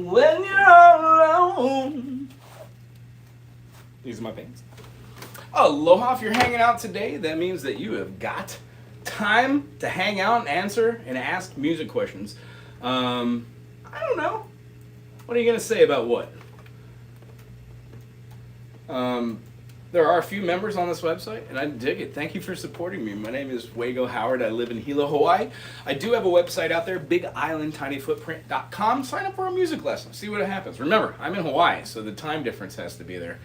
when you're all alone. These are my pants. Aloha, if you're hanging out today, that means that you have got time to hang out and answer and ask music questions. I don't know. What are you going to say about what? There are a few members on this website, and I dig it. Thank you for supporting me. My name is Wago Howard. I live in Hilo, Hawaii. I do have a website out there, bigislandtinyfootprint.com. Sign up for a music lesson. See what happens. Remember, I'm in Hawaii, so the time difference has to be there.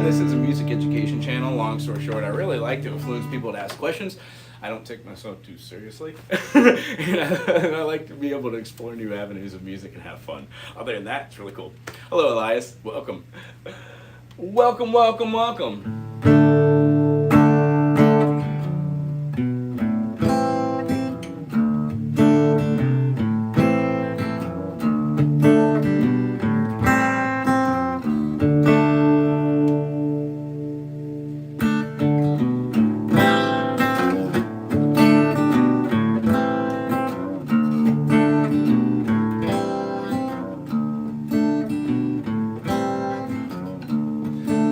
This is a music education channel. Long story short, I really like to influence people to ask questions. I don't take myself too seriously. and I like to be able to explore new avenues of music and have fun. Other than that, it's really cool. Hello, Elias. Welcome. Welcome, welcome, welcome.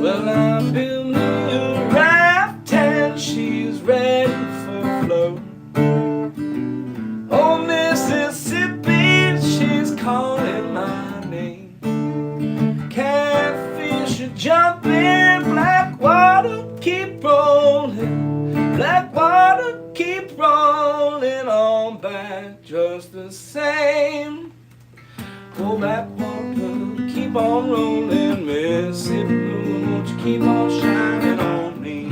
Well, I'm building a raft and she's ready for flow. Oh, Mississippi, she's calling my name. Catfish are jumping, black water keep rolling. Black water keep rolling on back just the same. Oh, black water keep on rolling, Mississippi. Won't you keep on shining on me?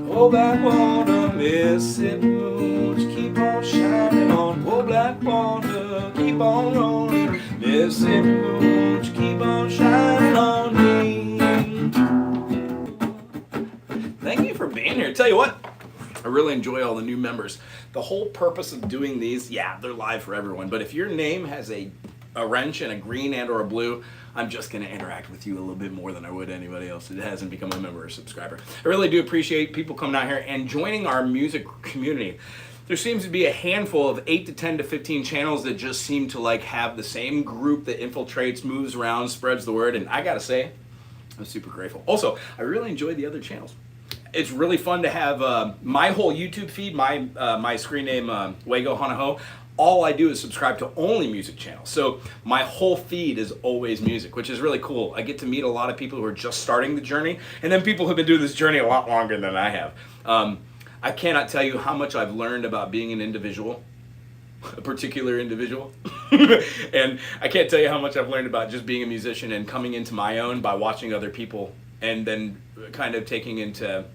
Oh, black water, Mississippi, won't you keep on shining on? Oh, black water, keep on rolling, Mississippi, won't you keep on shining on me? Thank you for being here. Tell you what, I really enjoy all the new members. The whole purpose of doing these, yeah, they're live for everyone, but if your name has a wrench and a green and or a blue, I'm just going to interact with you a little bit more than I would anybody else that hasn't become a member or subscriber. I really do appreciate people coming out here and joining our music community. There seems to be a handful of 8 to 10 to 15 channels that just seem to like have the same group that infiltrates, moves around, spreads the word, and I gotta say, I'm super grateful. Also, I really enjoy the other channels. It's really fun to have my whole YouTube feed, my screen name, Wago Hana Hou. All I do is subscribe to only music channels. So my whole feed is always music, which is really cool. I get to meet a lot of people who are just starting the journey, and then people who have been doing this journey a lot longer than I have. I cannot tell you how much I've learned about being an individual, a particular individual. And I can't tell you how much I've learned about just being a musician and coming into my own by watching other people and then kind of taking into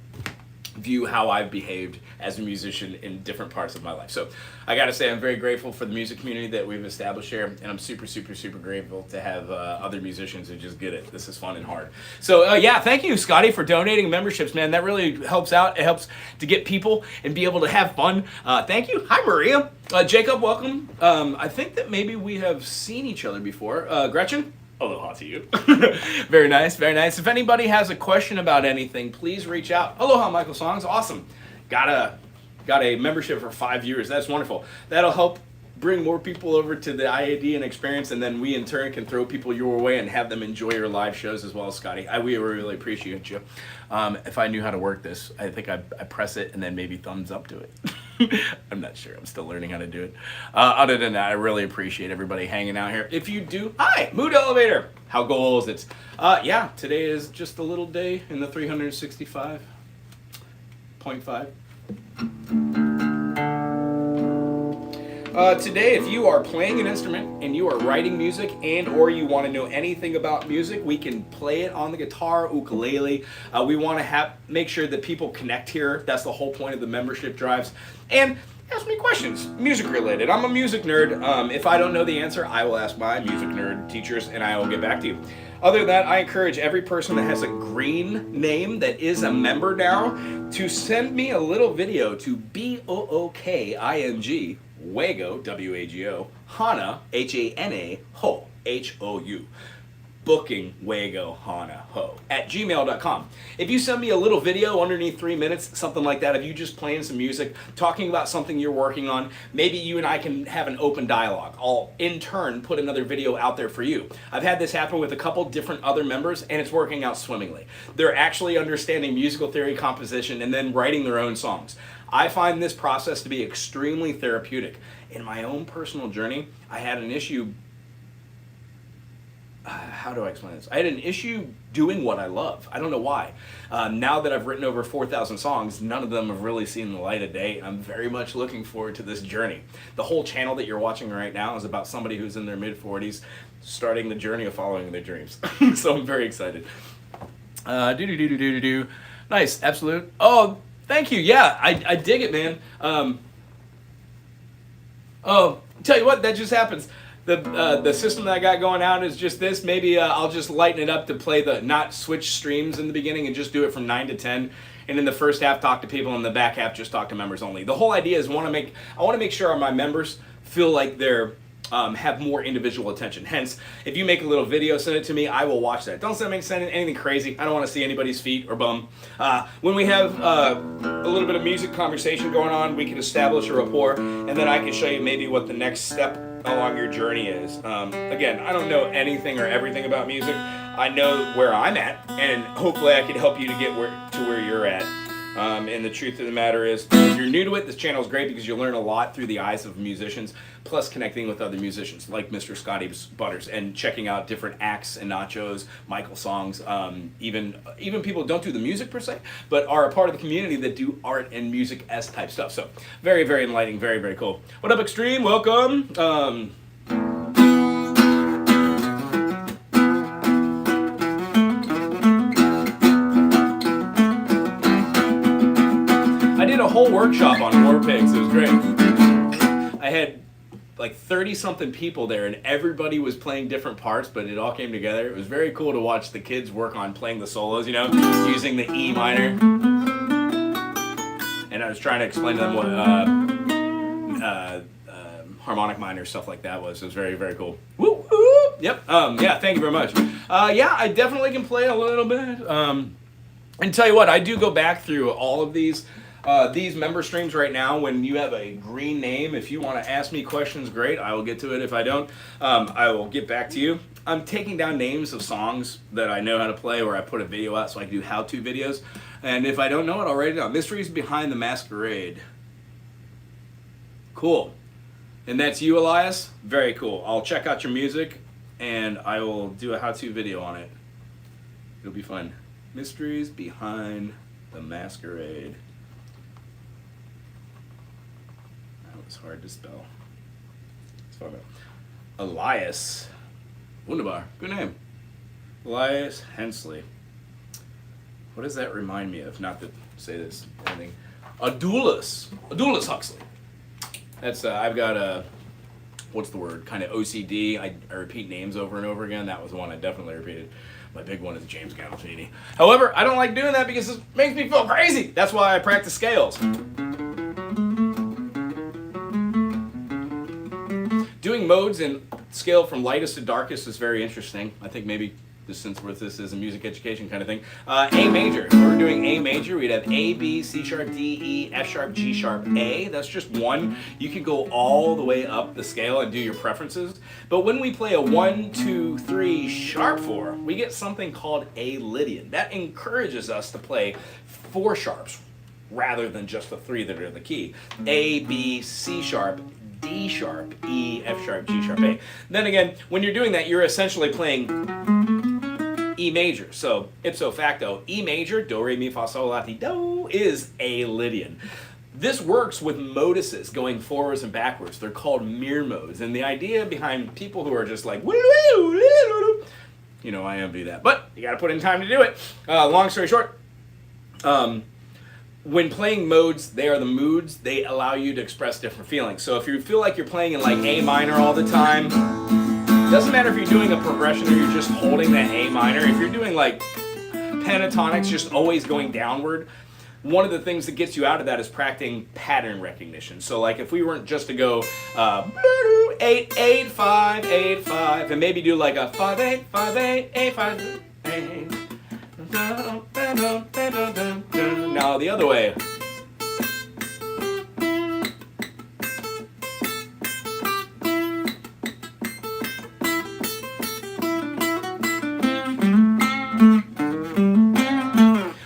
view how I've behaved as a musician in different parts of my life. So I gotta say I'm very grateful for the music community that we've established here, and I'm super, super, super grateful to have other musicians who just get it. This is fun and hard. So yeah, thank you, Scotty, for donating memberships, man. That really helps out. It helps to get people and be able to have fun. Thank you. Hi, Maria. Jacob, welcome. I think that maybe we have seen each other before. Gretchen? Aloha to you. Very nice, very nice. If anybody has a question about anything, please reach out. Aloha, Michael Songs. Awesome. Got a membership for 5 years. That's wonderful. That'll help bring more people over to the IAD and experience, and then we in turn can throw people your way and have them enjoy your live shows as well, Scotty. We really appreciate you. If I knew how to work this, I think I press it and then maybe thumbs up to it. I'm not sure. I'm still learning how to do it. Other than that, I really appreciate everybody hanging out here. If you do, hi, Mood Elevator. How goals? It's yeah. Today is just a little day in the 365.5. Today, if you are playing an instrument and you are writing music and or you want to know anything about music, we can play it on the guitar, ukulele. We want to make sure that people connect here. That's the whole point of the membership drives. And ask me questions, music related. I'm a music nerd. If I don't know the answer, I will ask my music nerd teachers and I will get back to you. Other than that, I encourage every person that has a green name that is a member now to send me a little video to BOOKING, Wago, WAGO, Hana, HANA, Hou. Hou. Booking Wago Hana Hou at gmail.com. If you send me a little video underneath 3 minutes, something like that, of you just playing some music, talking about something you're working on, maybe you and I can have an open dialogue. I'll in turn put another video out there for you. I've had this happen with a couple different other members, and it's working out swimmingly. They're actually understanding musical theory, composition, and then writing their own songs. I find this process to be extremely therapeutic. In my own personal journey, I had an issue. How do I explain this? I had an issue doing what I love. I don't know why. Now that I've written over 4,000 songs, none of them have really seen the light of day. I'm very much looking forward to this journey. The whole channel that you're watching right now is about somebody who's in their mid-40s starting the journey of following their dreams. So I'm very excited. Nice, absolute. Oh, thank you. Yeah, I dig it, man. Oh, tell you what, that just happens. The system that I got going out is just this. Maybe I'll just lighten it up to play not switch streams in the beginning and just do it from 9 to 10. And in the first half, talk to people, and the back half, just talk to members only. The whole idea is I want to make sure my members feel like they're have more individual attention. Hence, if you make a little video, send it to me, I will watch that. Don't send me anything crazy. I don't want to see anybody's feet or bum. When we have a little bit of music conversation going on, we can establish a rapport, and then I can show you maybe what the next step along your journey is. Again, I don't know anything or everything about music. I know where I'm at, and hopefully I can help you to get to where you're at. And the truth of the matter is, if you're new to it, this channel is great because you learn a lot through the eyes of musicians, plus connecting with other musicians like Mr. Scotty Butters and checking out different acts and nachos, Michael songs, even people who don't do the music per se, but are a part of the community that do art and music-esque type stuff. So very, very enlightening, very, very cool. What up, Extreme? Welcome. I did a whole workshop on War Pigs. It was great. I had like 30-something people there, and everybody was playing different parts, but it all came together. It was very cool to watch the kids work on playing the solos, you know, using the E minor. And I was trying to explain to them what harmonic minor, stuff like that was. It was very, very cool. Woo, woo. Yep. Yeah, thank you very much. Yeah, I definitely can play a little bit. And tell you what, I do go back through all of these member streams right now. When you have a green name, if you want to ask me questions, great. I will get to it. If I don't, I will get back to you. I'm taking down names of songs that I know how to play, or I put a video out so I can do how-to videos. And if I don't know it, I'll write it down. Mysteries Behind the Masquerade. Cool. And that's you, Elias? Very cool. I'll check out your music, and I will do a how-to video on it. It'll be fun. Mysteries Behind the Masquerade. That was hard to spell. It's fun. Elias. Wunderbar. Good name. Elias Hensley. What does that remind me of? Not to say this anything. Adulis Huxley. That's I've got a what's the word? Kind of OCD. I repeat names over and over again. That was one I definitely repeated. My big one is James Gandolfini. However, I don't like doing that because it makes me feel crazy. That's why I practice scales. Doing modes and scale from lightest to darkest is very interesting. I think maybe since this is a music education kind of thing. A major. If we were doing A major, we'd have A, B, C sharp, D, E, F sharp, G sharp, A. That's just one. You could go all the way up the scale and do your preferences. But when we play a 1, 2, 3 sharp 4, we get something called a Lydian. That encourages us to play 4 sharps rather than just the 3 that are the key. A, B, C sharp, D sharp, E, F sharp, G sharp, A. Then again, when you're doing that, you're essentially playing E major. So ipso facto, E major, do, re, mi, fa, sol, la, ti, do, is a Lydian. This works with moduses going forwards and backwards. They're called mirror modes. And the idea behind people who are just like, you know, I envy that. But you got to put in time to do it. Long story short, when playing modes, they are the moods. They allow you to express different feelings. So if you feel like you're playing in like A minor all the time, doesn't matter if you're doing a progression or you're just holding that A minor. If you're doing like pentatonics, just always going downward, one of the things that gets you out of that is practicing pattern recognition. So like if we weren't just to go 8, 8, 5, 8, 5, and maybe do like a 5, 8, 5, 8, 8, 5, 8. Now the other way.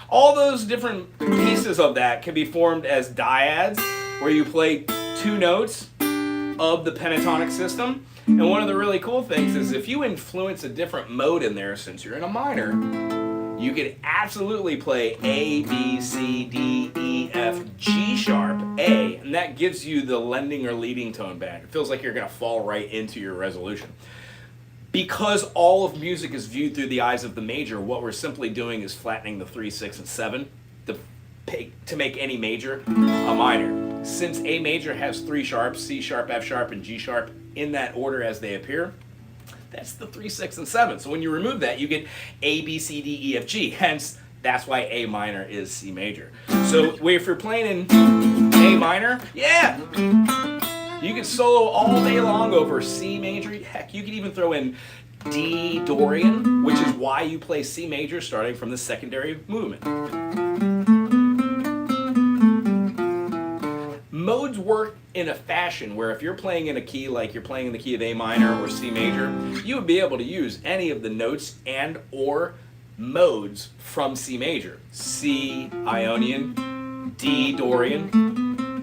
All those different pieces of that can be formed as dyads, where you play two notes of the pentatonic system. And one of the really cool things is if you influence a different mode in there, since you're in a minor, you could absolutely play A, B, C, D, E, F, G sharp, A, and that gives you the lending or leading tone band. It feels like you're going to fall right into your resolution. Because all of music is viewed through the eyes of the major, what we're simply doing is flattening the 3, 6, and 7 to make any major a minor. Since A major has 3 sharps, C sharp, F sharp, and G sharp in that order as they appear, that's the 3, 6, and 7. So when you remove that, you get A, B, C, D, E, F, G. Hence, that's why A minor is C major. So if you're playing in A minor, yeah, you can solo all day long over C major. Heck, you can even throw in D Dorian, which is why you play C major starting from the secondary movement. Modes work in a fashion where if you're playing in a key like you're playing in the key of A minor or C major, you would be able to use any of the notes and or modes from C major. C Ionian, D Dorian,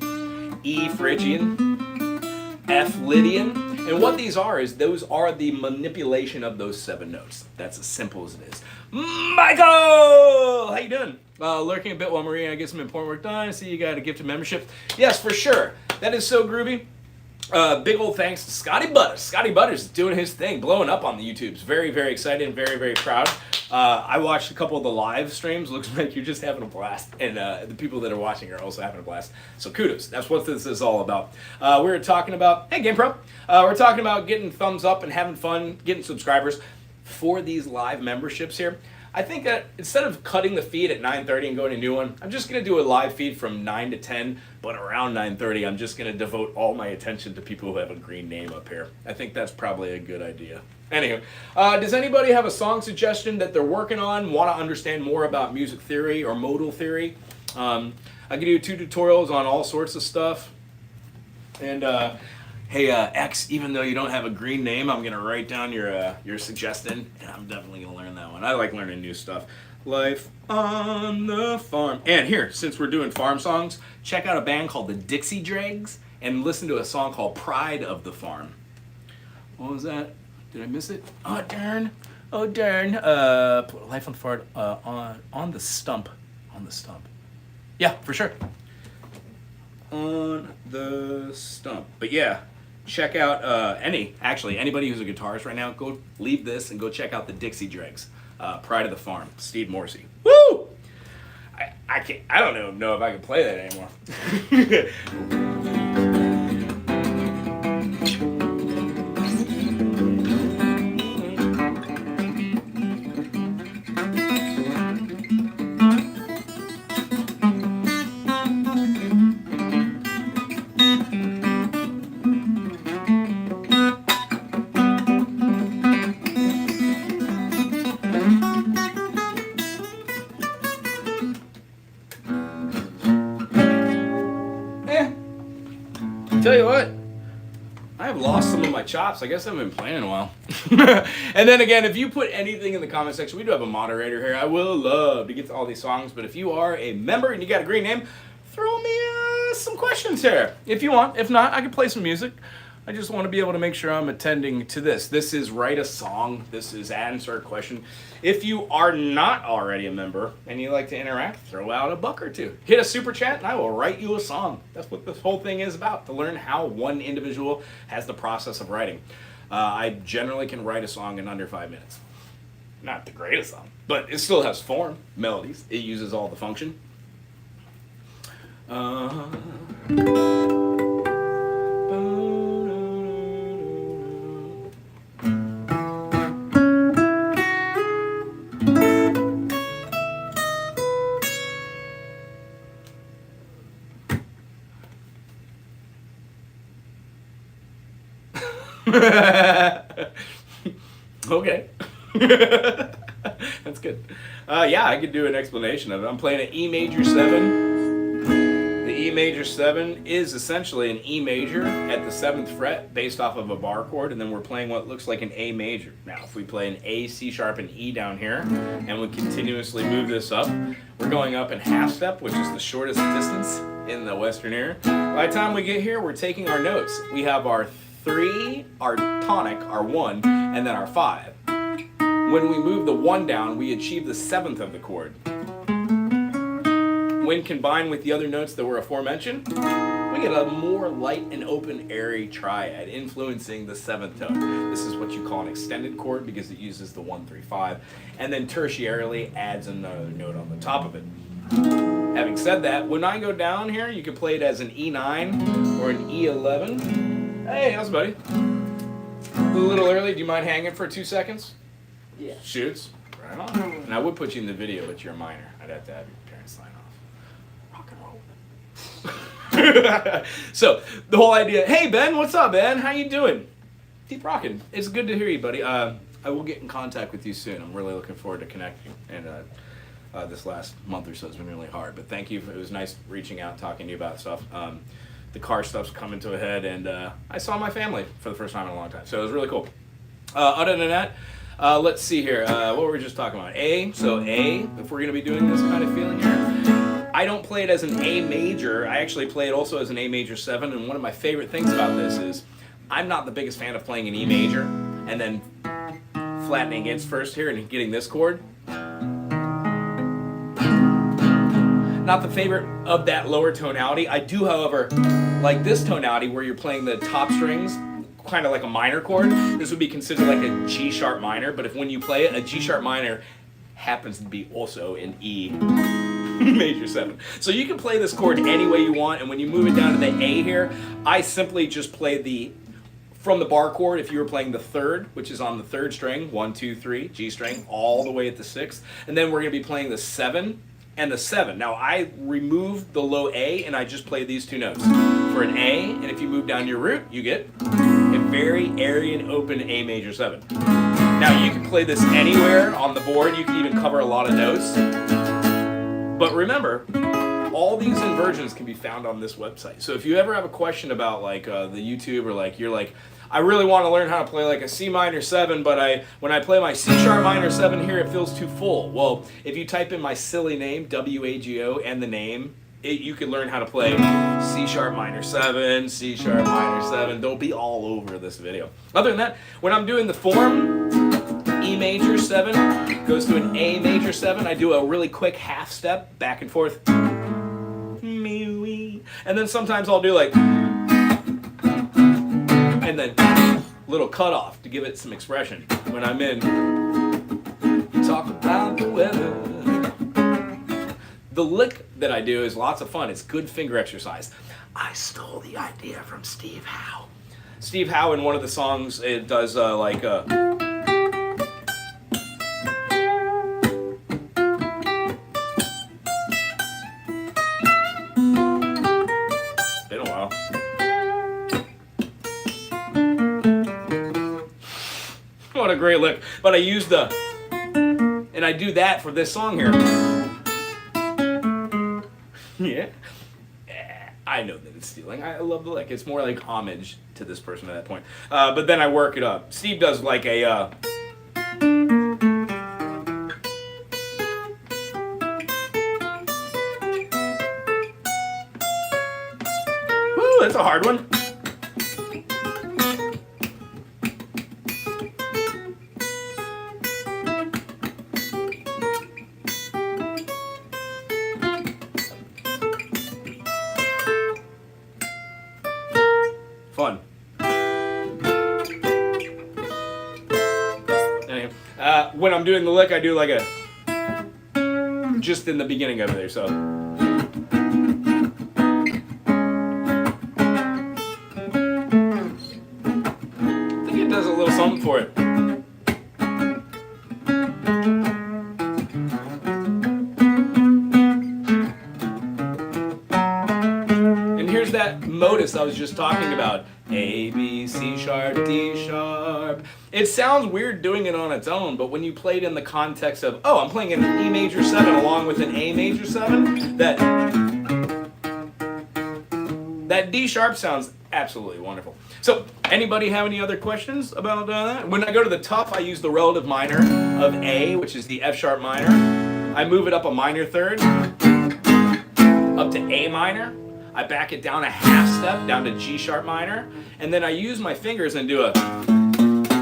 E Phrygian, F Lydian. And what these are is those are the manipulation of those 7 notes. That's as simple as it is. Michael! How you doing? Lurking a bit while Maria gets some important work done. I see you got a gift of membership. Yes, for sure. That is so groovy. Big old thanks to Scotty Butters. Scotty Butters is doing his thing, blowing up on the YouTubes. Very, very excited and very, very proud. I watched a couple of the live streams. Looks like you're just having a blast. And the people that are watching are also having a blast. So kudos. That's what this is all about. We were talking about, hey GamePro, we're talking about getting thumbs up and having fun, getting subscribers for these live memberships here. I think that instead of cutting the feed at 9:30 and going to a new one, I'm just going to do a live feed from 9 to 10, but around 9:30, I'm just going to devote all my attention to people who have a green name up here. I think that's probably a good idea. Anyway, does anybody have a song suggestion that they're working on, want to understand more about music theory or modal theory? I can do 2 tutorials on all sorts of stuff. And hey, X, even though you don't have a green name, I'm going to write down your suggestion, and I'm definitely going to learn that one. I like learning new stuff. Life on the Farm. And here, since we're doing farm songs, check out a band called the Dixie Dregs and listen to a song called Pride of the Farm. What was that? Did I miss it? Oh, darn. Oh, darn. Life on the Farm, on the Stump. On the Stump. Yeah, for sure. On the Stump. But yeah. Check out anybody who's a guitarist right now, go leave this and go check out the Dixie Dregs, Pride of the Farm, Steve Morrissey. Woo! I don't know if I can play that anymore. Tell you what, I have lost some of my chops. I guess I haven't been playing in a while. And then again, if you put anything in the comment section, we do have a moderator here. I will love to get to all these songs, but if you are a member and you got a green name, throw me some questions here if you want. If not, I can play some music. I just want to be able to make sure I'm attending to this. This is write a song. This is answer a question. If you are not already a member and you like to interact, throw out a buck or two. Hit a super chat and I will write you a song. That's what this whole thing is about, to learn how one individual has the process of writing. I generally can write a song in under 5 minutes. Not the greatest song, but it still has form, melodies. It uses all the function. Okay. That's good. Yeah, I could do an explanation of it. I'm playing an E major 7. The E major 7 is essentially an E major at the 7th fret based off of a bar chord, and then we're playing what looks like an A major. Now, if we play an A, C sharp, and E down here, and we continuously move this up, we're going up in half step, which is the shortest distance in the Western ear. By the time we get here, we're taking our notes. We have our 3, our tonic, our 1, and then our 5. When we move the 1 down, we achieve the 7th of the chord. When combined with the other notes that were aforementioned, we get a more light and open, airy triad influencing the 7th tone. This is what you call an extended chord because it uses the 1, 3, 5, and then tertiarily adds another note on the top of it. Having said that, when I go down here, you can play it as an E9 or an E11. Hey, how's it, buddy? A little early. Do you mind hanging for 2 seconds? Yeah. Shoots. Right on. And I would put you in the video, but you're a minor. I'd have to have your parents sign off. Rock and roll. So, the whole idea, hey Ben, what's up, Ben? How you doing? Keep rocking. It's good to hear you, buddy. I will get in contact with you soon. I'm really looking forward to connecting. And this last month or so has been really hard. But thank you. It was nice reaching out, talking to you about stuff. The car stuff's coming to a head, and I saw my family for the first time in a long time. So it was really cool. Other than that, let's see here. What were we just talking about? A. So A, if we're going to be doing this kind of feeling here. I don't play it as an A major. I actually play it also as an A major 7. And one of my favorite things about this is I'm not the biggest fan of playing an E major and then flattening against first here and getting this chord. Not the favorite of that lower tonality. I do, however, like this tonality where you're playing the top strings, kind of like a minor chord. This would be considered like a G sharp minor, but if when you play it, a G sharp minor happens to be also an E major 7. So you can play this chord any way you want, and when you move it down to the A here, I simply just play from the bar chord, if you were playing the 3rd, which is on the 3rd string, 1, 2, 3, G string, all the way at the 6th, and then we're going to be playing the 7 and the 7. Now I removed the low A and I just play these 2 notes. For an A, and if you move down your root, you get a very airy and open A major 7. Now you can play this anywhere on the board, you can even cover a lot of notes. But remember, all these inversions can be found on this website. So if you ever have a question about like the YouTube, or like you're like, I really want to learn how to play like a C minor 7, but when I play my C sharp minor 7 here, it feels too full. Well, if you type in my silly name, W-A-G-O, and the name, you can learn how to play C sharp minor 7, C sharp minor 7. They'll be all over this video. Other than that, when I'm doing the form, E major 7 goes to an A major 7. I do a really quick half step back and forth. And then sometimes I'll do like, and then little cutoff to give it some expression. When I'm in, talk about the weather. The lick that I do is lots of fun. It's good finger exercise. I stole the idea from Steve Howe. Steve Howe in one of the songs, it does like a... Been a while. What a great lick. But I use the... And I do that for this song here. Yeah. I know that it's stealing. I love the lick. It's more like homage to this person at that point. But then I work it up. Steve does like a... Woo, that's a hard one. Fun. Anyway, when I'm doing the lick, I do like a... just in the beginning of it there, so... I think it does a little something for it. And here's that modus I was just talking about. A, B, C sharp, D sharp. It sounds weird doing it on its own, but when you play it in the context of, oh, I'm playing an E major 7 along with an A major 7, that D sharp sounds absolutely wonderful. So, anybody have any other questions about that? When I go to the tuff, I use the relative minor of A, which is the F sharp minor. I move it up a minor third, up to A minor. I back it down a half step, down to G sharp minor, and then I use my fingers and do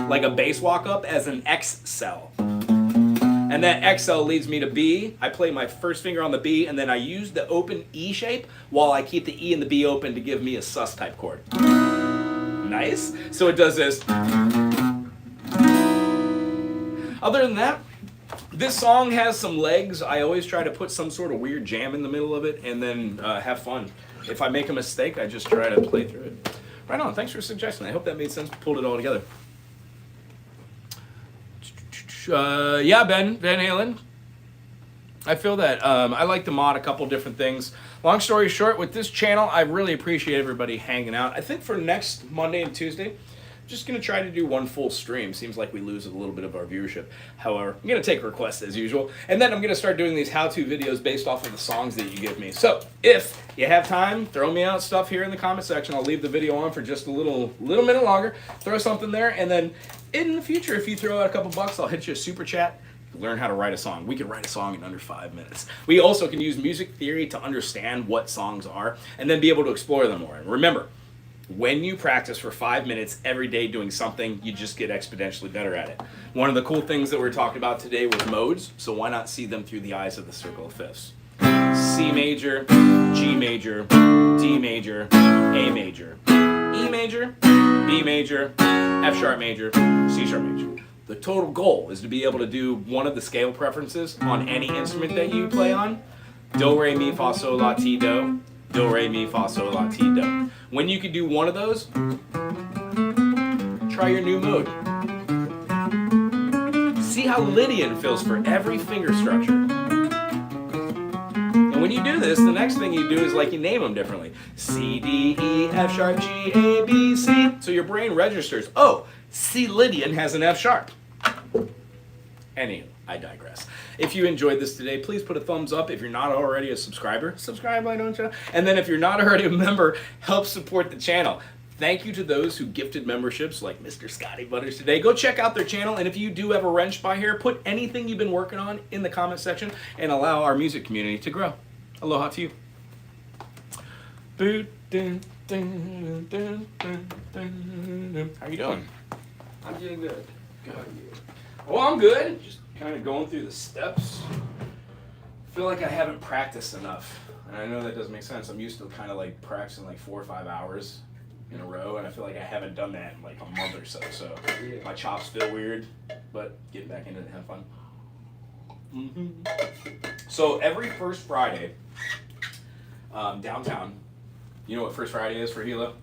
like a bass walk up as an X-cell. And that X-cell leads me to B. I play my first finger on the B, and then I use the open E shape while I keep the E and the B open to give me a sus type chord. Nice. So it does this. Other than that, this song has some legs. I always try to put some sort of weird jam in the middle of it and then have fun. If I make a mistake, I just try to play through it. Right on. Thanks for suggesting. I hope that made sense. Pulled it all together. Yeah, Van Halen. I feel that. I like to mod a couple different things. Long story short, with this channel, I really appreciate everybody hanging out. I think for next Monday and Tuesday, I'm just going to try to do one full stream. Seems like we lose a little bit of our viewership. However, I'm going to take requests as usual. And then I'm going to start doing these how-to videos based off of the songs that you give me. So, if you have time, throw me out stuff here in the comment section. I'll leave the video on for just a little minute longer. Throw something there, and then in the future, if you throw out a couple bucks, I'll hit you a super chat. Learn how to write a song. We can write a song in under 5 minutes. We also can use music theory to understand what songs are and then be able to explore them more. And remember, when you practice for 5 minutes every day doing something, you just get exponentially better at it. One of the cool things that we're talking about today was modes, so why not see them through the eyes of the circle of fifths? C major, G major, D major, A major, E major, B major, F sharp major, C sharp major. The total goal is to be able to do one of the scale preferences on any instrument that you play on. Do, re, mi, fa, sol, la, ti, do. Do, re, mi, fa, sol, la, ti, do. When you can do one of those, try your new mode. See how Lydian feels for every finger structure. And when you do this, the next thing you do is like you name them differently. C, D, E, F sharp, G, A, B, C. So your brain registers, oh, C Lydian has an F sharp. Anyway, I digress. If you enjoyed this today, please put a thumbs up. If you're not already a subscriber, subscribe, why don't you? And then if you're not already a member, help support the channel. Thank you to those who gifted memberships like Mr. Scotty Butters today. Go check out their channel, and if you do have a wrench by here, put anything you've been working on in the comment section and allow our music community to grow. Aloha to you. How you doing? I'm doing good. Good. Well, I'm good. Just kind of going through the steps. I feel like I haven't practiced enough. And I know that doesn't make sense. I'm used to kind of like practicing like 4 or 5 hours in a row, and I feel like I haven't done that in like a month or so. So Yeah. my chops feel weird, but getting back into it and have fun. So every first Friday, downtown, you know what First Friday is for Hilo?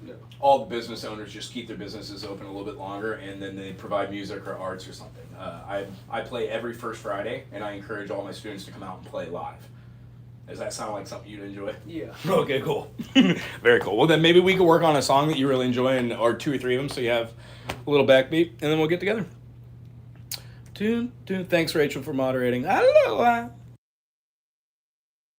No. All the business owners just keep their businesses open a little bit longer, and then they provide music or arts or something. I play every first Friday, and I encourage all my students to come out and play live. Does that sound like something you'd enjoy? Yeah. Okay, cool. Very cool. Well, then maybe we could work on a song that you really enjoy, or 2 or 3 of them, so you have a little backbeat, and then we'll get together. Thanks, Rachel, for moderating. Aloha.